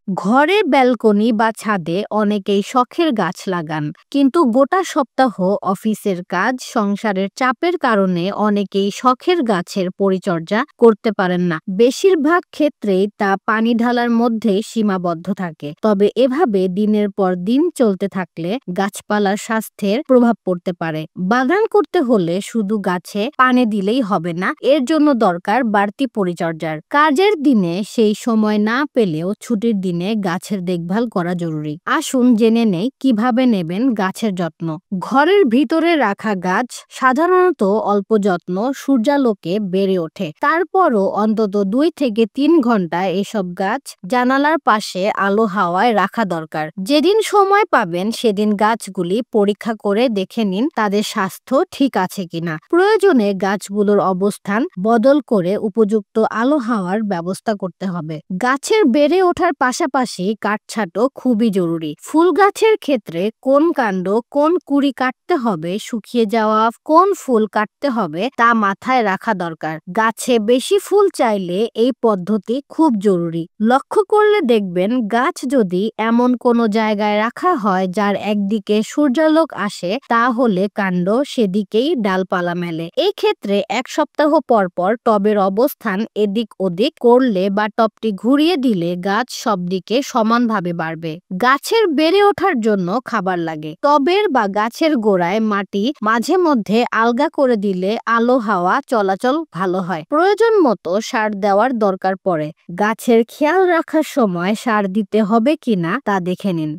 ঘরের ব্যালকনি বা ছাদে অনেকেই শখের গাছ লাগান, কিন্তু গোটা সপ্তাহ অফিসের কাজ, সংসারের চাপের কারণে অনেকেই শখের গাছের পরিচর্যা করতে পারেন না। বেশিরভাগ ক্ষেত্রেই তা পানি ঢালার মধ্যে সীমাবদ্ধ থাকে। তবে এভাবে দিনের পর দিন চলতে থাকলে গাছপালার স্বাস্থ্যের প্রভাব পড়তে পারে। বাগান করতে হলে শুধু গাছে পানি দিলেই হবে না, এর জন্য দরকার বাড়তি পরিচর্যার। কাজের দিনে সেই সময় না পেলেও ছুটির দিনে গাছের দেখভাল করা জরুরি। আসুন জেনে নেই কিভাবে নেবেন গাছের যত্ন। ঘরের ভিতরে রাখা গাছ সাধারণত অল্প যত্ন সূর্যালোকে বেড়ে ওঠে। তারপরও অন্তত 2 থেকে 3 ঘন্টা এসব গাছ জানালার পাশে আলো হাওয়ায় রাখা দরকার। যেদিন সময় পাবেন সেদিন গাছগুলি পরীক্ষা করে দেখে নিন তাদের স্বাস্থ্য ঠিক আছে কিনা। প্রয়োজনে গাছগুলোর অবস্থান বদল করে উপযুক্ত আলো হাওয়ার ব্যবস্থা করতে হবে। গাছের বেড়ে ওঠার পাশাপাশি কাটছাঁটও খুবই জরুরি। ফুল গাছের ক্ষেত্রে কোন কাণ্ড কোন কুঁড়ি কাটতে হবে, শুকিয়ে যাওয়া কোন ফুল কাটতে হবে তা মাথায় রাখা দরকার। গাছে বেশি ফুল চাইলে এই পদ্ধতি খুব জরুরি। লক্ষ্য করলে দেখবেন গাছ যদি এমন কোনো জায়গায় রাখা হয় যার একদিকে সূর্যালোক আসে, তাহলে কাণ্ড সেদিকেই ডালপালা মেলে। এই ক্ষেত্রে 1 সপ্তাহ পর পর টবের অবস্থান এদিক ওদিক করলে বা টবটি ঘুরিয়ে দিলে গাছ সব দিকে সমানভাবে বাড়বে। গাছের বেড়ে ওঠার জন্য খাবার লাগে। টবের বা গাছের গোড়ায় মাটি মাঝে মধ্যে আলগা করে দিলে আলো হাওয়া চলাচল ভালো হয়। প্রয়োজন মতো সার দেওয়ার দরকার পড়ে। গাছের খেয়াল রাখার সময় সার দিতে হবে কিনা তা দেখে নিন।